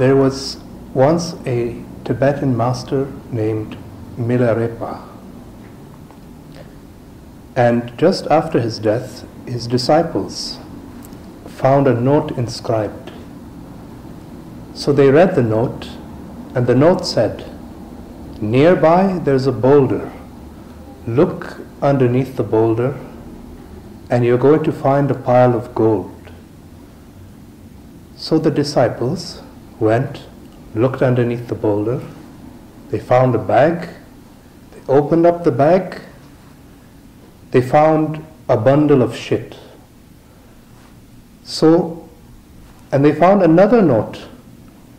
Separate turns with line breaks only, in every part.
There was once a Tibetan master named Milarepa, and just after his death, his disciples found a note inscribed. So they read the note, and the note said, "Nearby there's a boulder. Look underneath the boulder, and you're going to find a pile of gold." So the disciples went, looked underneath the boulder, they found a bag, they opened up the bag, they found a bundle of shit. And they found another note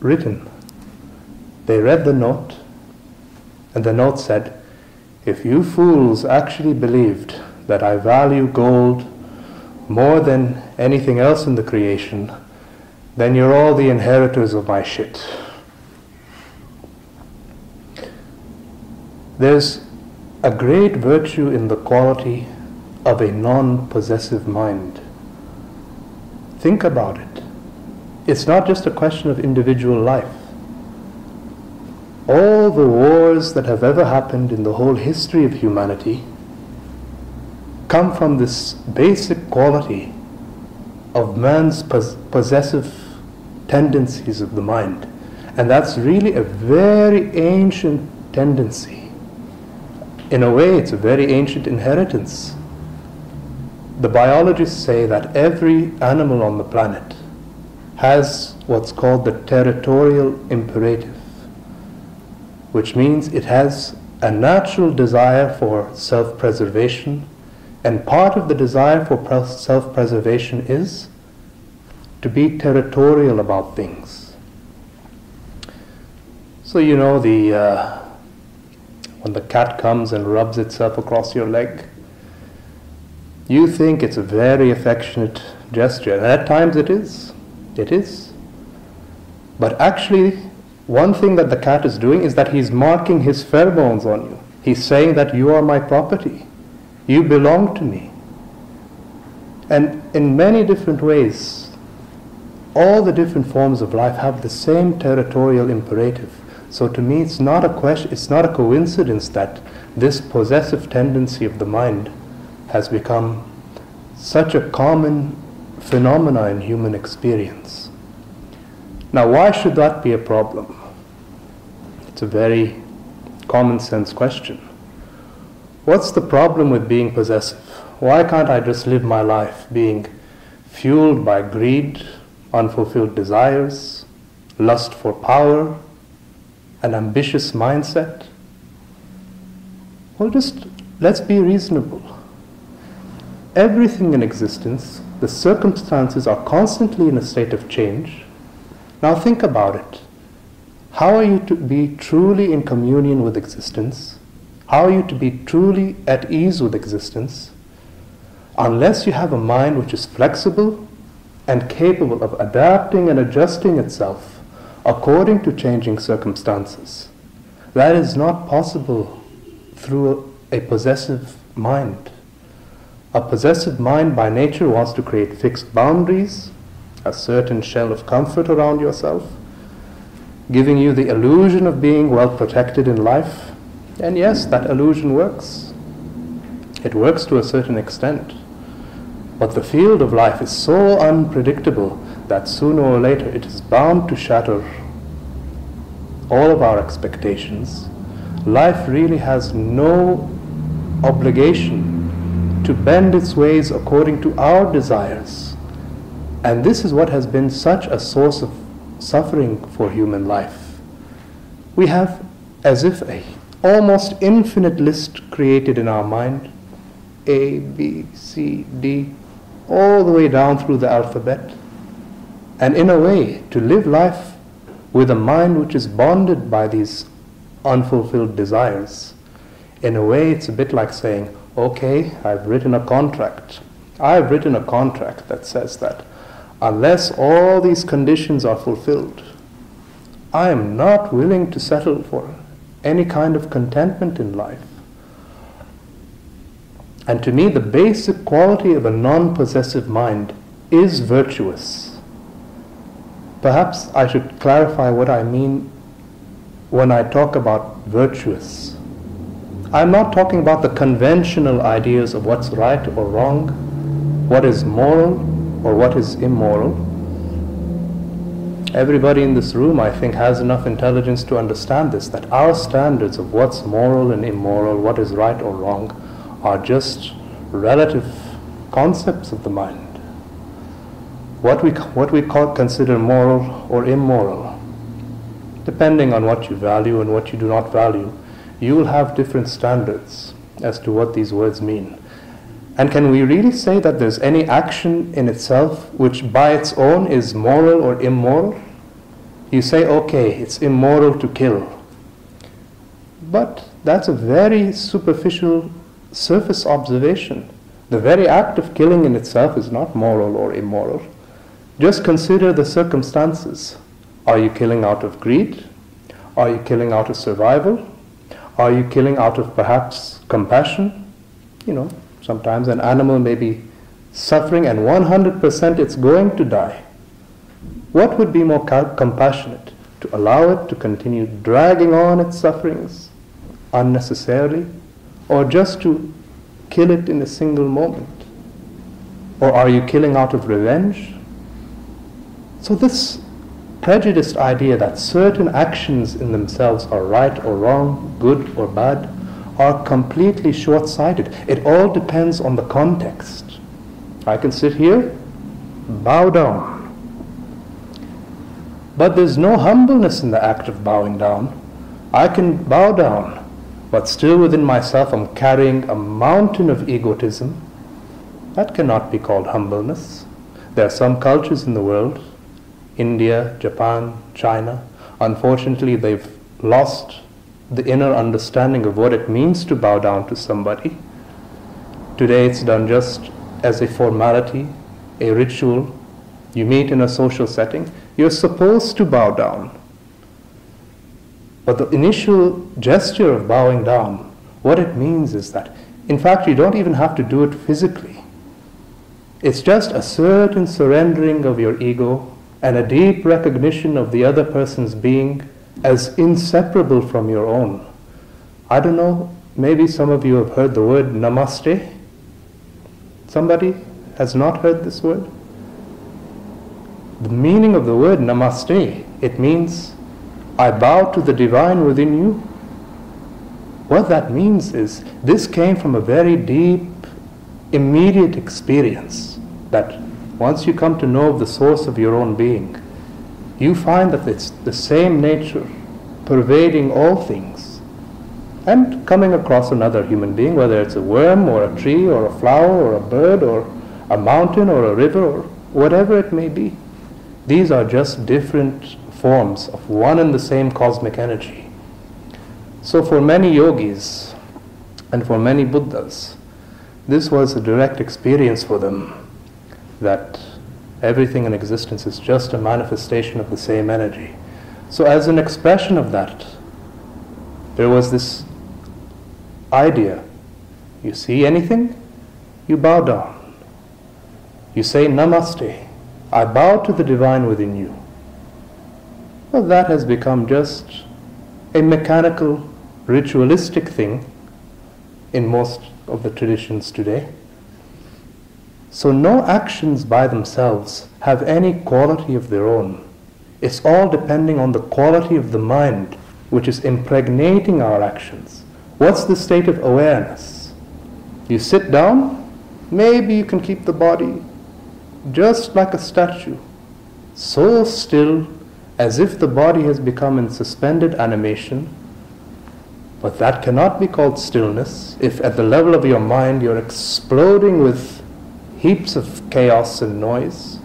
written. They read the note, and the note said, "If you fools actually believed that I value gold more than anything else in the creation, then you're all the inheritors of my shit." There's a great virtue in the quality of a non-possessive mind. Think about it. It's not just a question of individual life. All the wars that have ever happened in the whole history of humanity come from this basic quality of man's possessive tendencies of the mind. And that's really a very ancient tendency. In a way, it's a very ancient inheritance. The biologists say that every animal on the planet has what's called the territorial imperative, which means it has a natural desire for self-preservation, and part of the desire for self-preservation is to be territorial about things. So you know when the cat comes and rubs itself across your leg, you think it's a very affectionate gesture, and at times it is. It is. But actually, one thing that the cat is doing is that he's marking his pheromones on you. He's saying that you are my property. You belong to me. And in many different ways, all the different forms of life have the same territorial imperative. So to me, it's not a coincidence that this possessive tendency of the mind has become such a common phenomena in human experience. Now, why should that be a problem? It's a very common sense question. What's the problem with being possessive? Why can't I just live my life being fueled by greed, unfulfilled desires, lust for power, an ambitious mindset? Well, just let's be reasonable. Everything in existence, the circumstances are constantly in a state of change. Now think about it. How are you to be truly in communion with existence? How are you to be truly at ease with existence unless you have a mind which is flexible and capable of adapting and adjusting itself according to changing circumstances? That is not possible through a possessive mind. A possessive mind by nature wants to create fixed boundaries, a certain shell of comfort around yourself, giving you the illusion of being well protected in life. And yes, that illusion works. It works to a certain extent. But the field of life is so unpredictable that sooner or later it is bound to shatter all of our expectations. Life really has no obligation to bend its ways according to our desires. And this is what has been such a source of suffering for human life. We have as if a almost infinite list created in our mind, A, B, C, D, all the way down through the alphabet. And in a way, to live life with a mind which is bonded by these unfulfilled desires, in a way it's a bit like saying, okay, I've written a contract. I've written a contract that says that unless all these conditions are fulfilled, I am not willing to settle for any kind of contentment in life. And to me, the basic quality of a non-possessive mind is virtuous. perhaps I should clarify what I mean when I talk about virtuous. I'm not talking about the conventional ideas of what's right or wrong, what is moral or what is immoral. Everybody in this room, I think, has enough intelligence to understand this, that our standards of what's moral and immoral, what is right or wrong, are just relative concepts of the mind. What we consider moral or immoral, depending on what you value and what you do not value, you will have different standards as to what these words mean. And can we really say that there's any action in itself which by its own is moral or immoral? You say, okay, it's immoral to kill. But that's a very superficial surface observation. The very act of killing in itself is not moral or immoral. Just consider the circumstances. Are you killing out of greed? Are you killing out of survival? Are you killing out of perhaps compassion? You know, sometimes an animal may be suffering and 100% it's going to die. What would be more compassionate? To allow it to continue dragging on its sufferings unnecessarily, or just to kill it in a single moment? Or are you killing out of revenge? So this prejudiced idea that certain actions in themselves are right or wrong, good or bad, are completely short-sighted. It all depends on the context. I can sit here, bow down. But there's no humbleness in the act of bowing down. I can bow down, but still within myself I'm carrying a mountain of egotism. That cannot be called humbleness. There are some cultures in the world, India, Japan, China, unfortunately they've lost the inner understanding of what it means to bow down to somebody. Today it's done just as a formality, a ritual. You meet in a social setting, you're supposed to bow down. But the initial gesture of bowing down, what it means is that, in fact, you don't even have to do it physically. It's just a certain surrendering of your ego and a deep recognition of the other person's being as inseparable from your own. I don't know, maybe some of you have heard the word namaste. Somebody has not heard this word? The meaning of the word namaste, it means, I bow to the divine within you. What that means is, this came from a very deep, immediate experience, that once you come to know of the source of your own being, you find that it's the same nature pervading all things. And coming across another human being, whether it's a worm or a tree or a flower or a bird or a mountain or a river or whatever it may be, these are just different forms of one and the same cosmic energy. So for many yogis and for many Buddhas, this was a direct experience for them, that everything in existence is just a manifestation of the same energy. So as an expression of that, there was this idea. You see anything? You bow down. You say namaste. I bow to the divine within you. Well, that has become just a mechanical, ritualistic thing in most of the traditions today. So no actions by themselves have any quality of their own. It's all depending on the quality of the mind which is impregnating our actions. What's the state of awareness? You sit down, maybe you can keep the body just like a statue, so still as if the body has become in suspended animation. But that cannot be called stillness if at the level of your mind you're exploding with heaps of chaos and noise.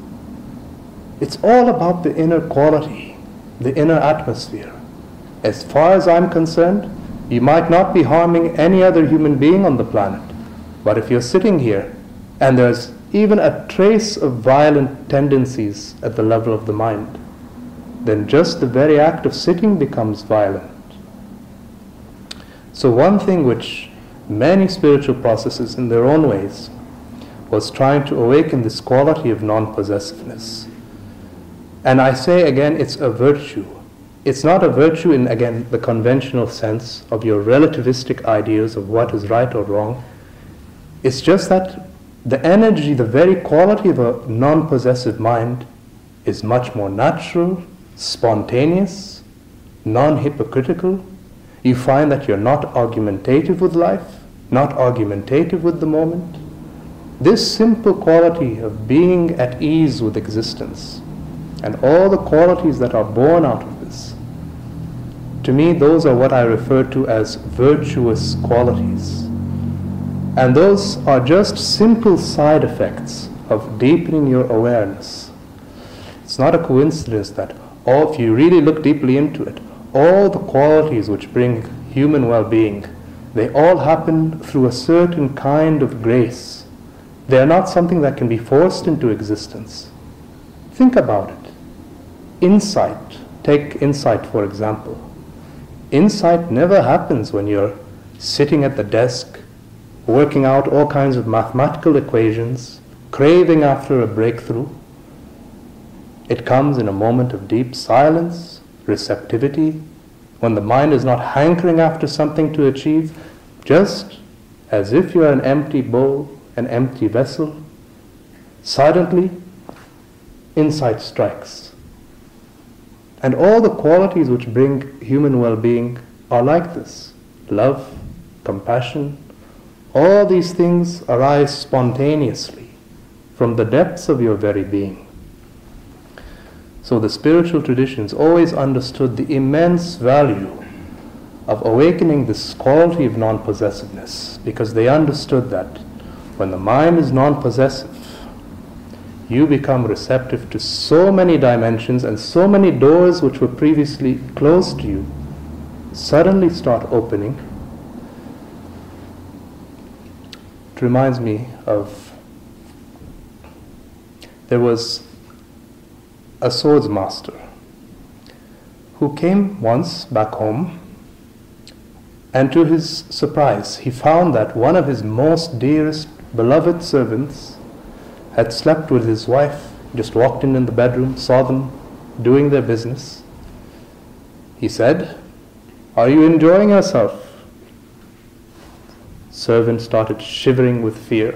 It's all about the inner quality, the inner atmosphere. As far as I'm concerned, you might not be harming any other human being on the planet, but if you're sitting here and there's even a trace of violent tendencies at the level of the mind, then just the very act of sitting becomes violent. So one thing which many spiritual processes in their own ways was trying to awaken this quality of non-possessiveness. And I say again, it's a virtue. It's not a virtue in, again, the conventional sense of your relativistic ideas of what is right or wrong. It's just that the energy, the very quality of a non-possessive mind is much more natural, spontaneous, non-hypocritical. You find that you're not argumentative with life, not argumentative with the moment. This simple quality of being at ease with existence and all the qualities that are born out of this, to me, those are what I refer to as virtuous qualities. And those are just simple side effects of deepening your awareness. It's not a coincidence that if you really look deeply into it, all the qualities which bring human well-being, they all happen through a certain kind of grace. They are not something that can be forced into existence. Think about it. Insight. Take insight, for example. Insight never happens when you're sitting at the desk, working out all kinds of mathematical equations, craving after a breakthrough. It comes in a moment of deep silence, receptivity, when the mind is not hankering after something to achieve, just as if you're an empty bowl, an empty vessel. Suddenly, insight strikes. And all the qualities which bring human well-being are like this. Love, compassion, all these things arise spontaneously from the depths of your very being. So the spiritual traditions always understood the immense value of awakening this quality of non-possessiveness, because they understood that when the mind is non-possessive, you become receptive to so many dimensions, and so many doors which were previously closed to you suddenly start opening. It reminds me of, there was a swords master who came once back home, and to his surprise he found that one of his most dearest beloved servants had slept with his wife. Just walked in the bedroom, saw them doing their business. He said, "Are you enjoying yourself?" Servant started shivering with fear.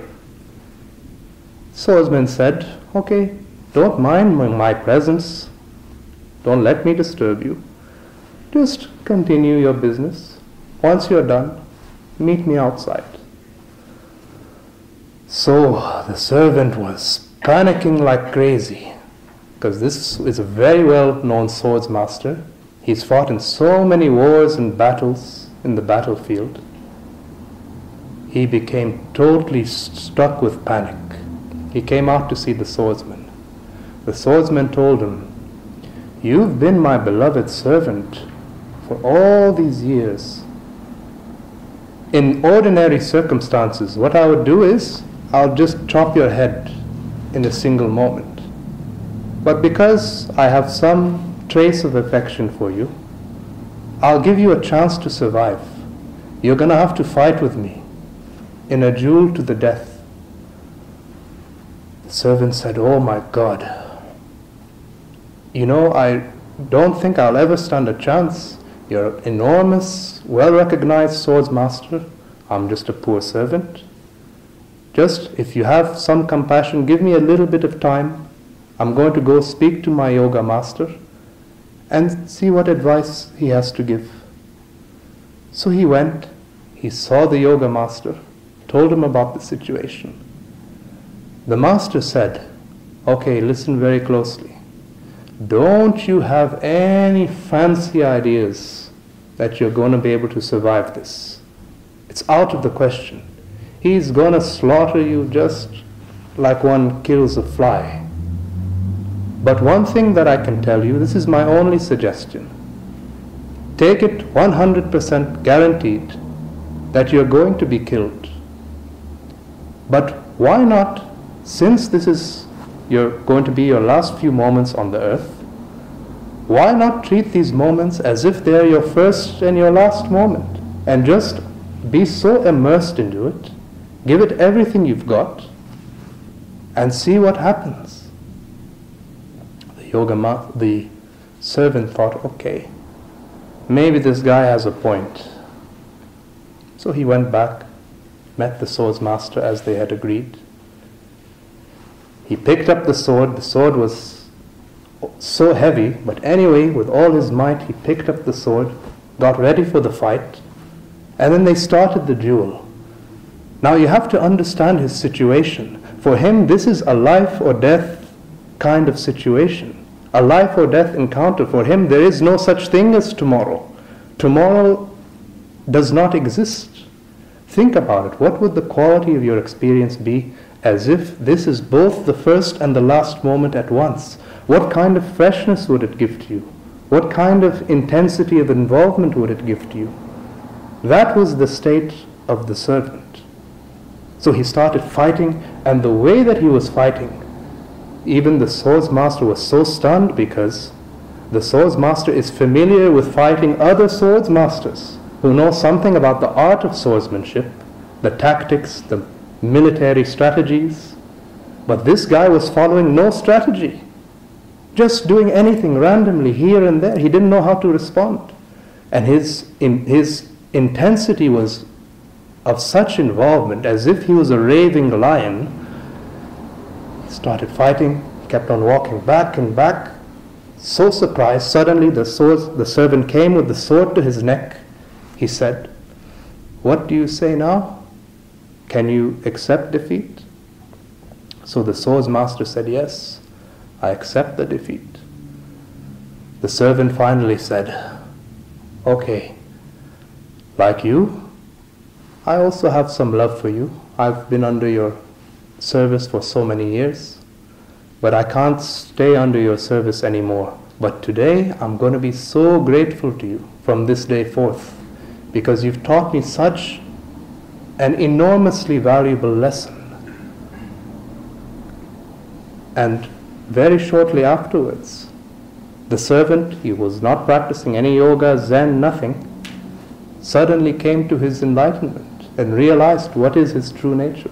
Swordsman said, "Okay, don't mind my presence. Don't let me disturb you. Just continue your business. Once you're done, meet me outside." So the servant was panicking like crazy, because this is a very well-known swords master. He's fought in so many wars and battles in the battlefield. He became totally struck with panic. He came out to see the swordsman. The swordsman told him, "You've been my beloved servant for all these years. In ordinary circumstances, what I would do is, I'll just chop your head in a single moment. But because I have some trace of affection for you, I'll give you a chance to survive. You're going to have to fight with me in a duel to the death." The servant said, "Oh my God, I don't think I'll ever stand a chance. You're an enormous, well-recognized swords master. I'm just a poor servant. Just, if you have some compassion, give me a little bit of time. I'm going to go speak to my yoga master and see what advice he has to give." So he went, he saw the yoga master, told him about the situation. The master said, "Okay, listen very closely. Don't you have any fancy ideas that you're going to be able to survive this. It's out of the question. He's going to slaughter you just like one kills a fly. But one thing that I can tell you, this is my only suggestion. Take it 100% guaranteed that you're going to be killed. But why not, since this is going to be your last few moments on the earth, why not treat these moments as if they're your first and your last moment, and just be so immersed into it, give it everything you've got, and see what happens." The the servant thought, okay, maybe this guy has a point. So he went back, met the swords master as they had agreed. He picked up the sword. The sword was so heavy, but anyway, with all his might, he picked up the sword, got ready for the fight, and then they started the duel. Now you have to understand his situation. For him, this is a life or death kind of situation. A life or death encounter. For him, there is no such thing as tomorrow. Tomorrow does not exist. Think about it. What would the quality of your experience be as if this is both the first and the last moment at once? What kind of freshness would it give to you? What kind of intensity of involvement would it give to you? That was the state of the servant. So he started fighting, and the way that he was fighting, even the swords master was so stunned, because the swords master is familiar with fighting other swords masters who know something about the art of swordsmanship, the tactics, the military strategies. But this guy was following no strategy, just doing anything randomly here and there. He didn't know how to respond. And his intensity was of such involvement, as if he was a raving lion. He started fighting, kept on walking back and back. So surprised, suddenly the servant came with the sword to his neck. He said, "What do you say now? Can you accept defeat?" So the swords master said, "Yes, I accept the defeat." The servant finally said, "Okay, like you, I also have some love for you. I've been under your service for so many years, but I can't stay under your service anymore. But today, I'm going to be so grateful to you from this day forth, because you've taught me such an enormously valuable lesson." And very shortly afterwards, the servant, he was not practicing any yoga, Zen, nothing, suddenly came to his enlightenment and realized what is his true nature.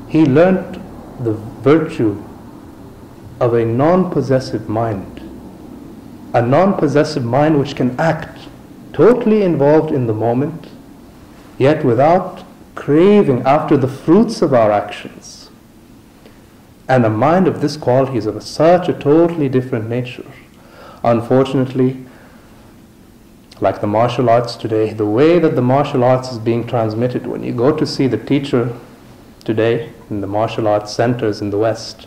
He learnt the virtue of a non-possessive mind. A non-possessive mind which can act totally involved in the moment, yet without craving after the fruits of our actions. And a mind of this quality is of such a totally different nature. Unfortunately, like the martial arts today, the way that the martial arts is being transmitted, when you go to see the teacher today in the martial arts centers in the West,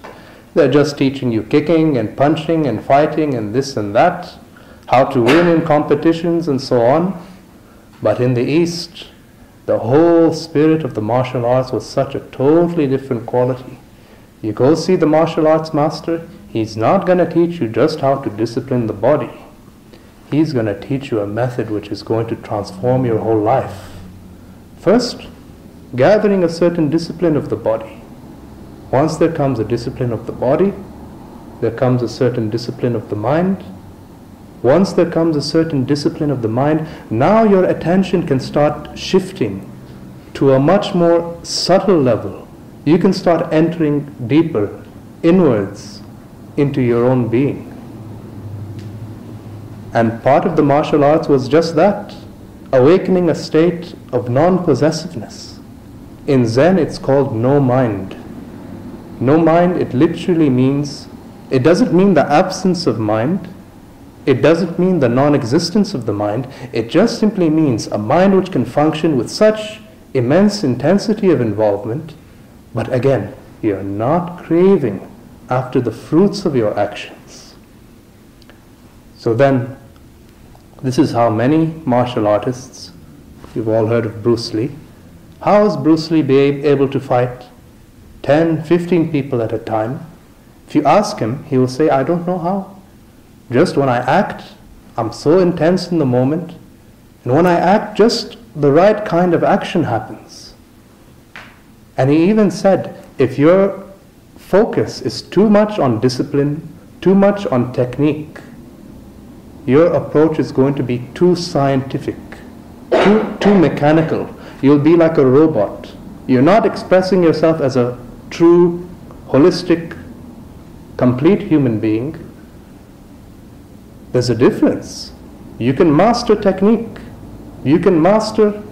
they're just teaching you kicking and punching and fighting and this and that, how to win in competitions and so on. But in the East, the whole spirit of the martial arts was such a totally different quality. You go see the martial arts master, he's not going to teach you just how to discipline the body. He's going to teach you a method which is going to transform your whole life. First, gathering a certain discipline of the body. Once there comes a discipline of the body, there comes a certain discipline of the mind. Once there comes a certain discipline of the mind, now your attention can start shifting to a much more subtle level. You can start entering deeper, inwards, into your own being. And part of the martial arts was just that, awakening a state of non-possessiveness. In Zen, it's called no mind. No mind, it literally means, it doesn't mean the absence of mind. It doesn't mean the non-existence of the mind. It just simply means a mind which can function with such immense intensity of involvement. But again, you're not craving after the fruits of your actions. So then, this is how many martial artists, you've all heard of Bruce Lee. How is Bruce Lee able to fight 10, 15 people at a time? If you ask him, he will say, "I don't know how. Just when I act, I'm so intense in the moment, and when I act, just the right kind of action happens." And he even said, if your focus is too much on discipline, too much on technique, your approach is going to be too scientific, too mechanical. You'll be like a robot. You're not expressing yourself as a true, holistic, complete human being, there's a difference. You can master technique. You can master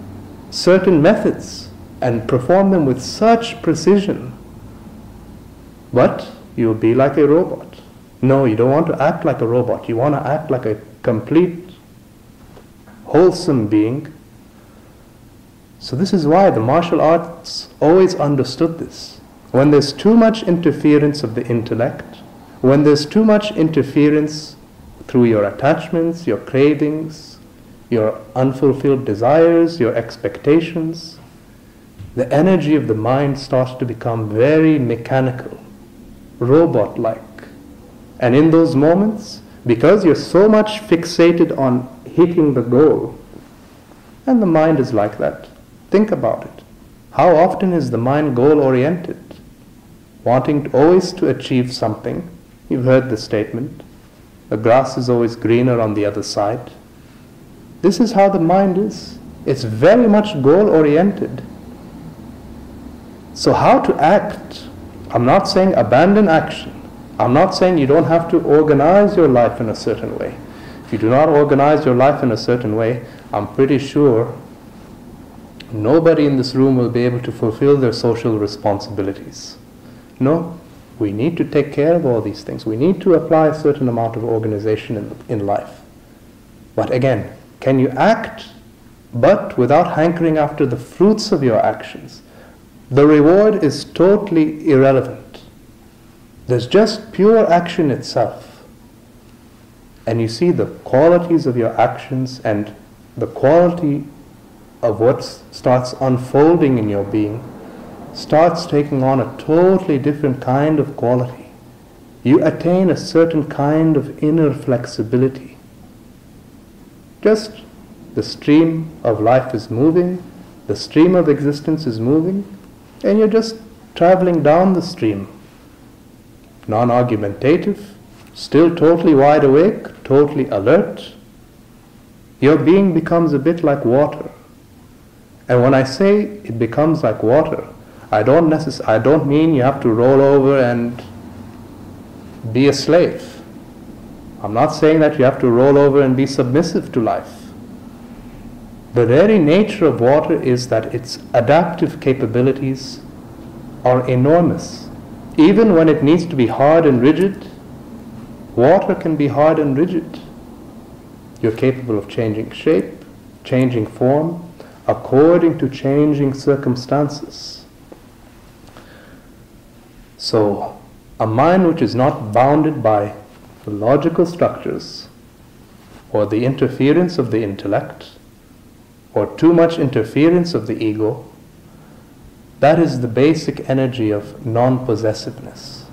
certain methods and perform them with such precision. But you'll be like a robot. No, you don't want to act like a robot. You want to act like a complete, wholesome being. So this is why the martial arts always understood this. When there's too much interference of the intellect, when there's too much interference through your attachments, your cravings, your unfulfilled desires, your expectations, the energy of the mind starts to become very mechanical, robot-like. And in those moments, because you're so much fixated on hitting the goal, and the mind is like that. Think about it. How often is the mind goal-oriented? Wanting always to achieve something. You've heard the statement, the grass is always greener on the other side. This is how the mind is. It's very much goal-oriented. So how to act? I'm not saying abandon action. I'm not saying you don't have to organize your life in a certain way. If you do not organize your life in a certain way, I'm pretty sure nobody in this room will be able to fulfill their social responsibilities. No, we need to take care of all these things. We need to apply a certain amount of organization in life. But again, can you act, but without hankering after the fruits of your actions? The reward is totally irrelevant. There's just pure action itself. And you see the qualities of your actions and the quality of what starts unfolding in your being starts taking on a totally different kind of quality. You attain a certain kind of inner flexibility. Just the stream of life is moving, the stream of existence is moving, and you're just traveling down the stream. Non-argumentative, still totally wide awake, totally alert. Your being becomes a bit like water. And when I say it becomes like water, I don't mean you have to roll over and be a slave. I'm not saying that you have to roll over and be submissive to life. The very nature of water is that its adaptive capabilities are enormous. Even when it needs to be hard and rigid, water can be hard and rigid. You're capable of changing shape, changing form, according to changing circumstances. So, a mind which is not bounded by the logical structures or the interference of the intellect or too much interference of the ego, that is the basic energy of non-possessiveness.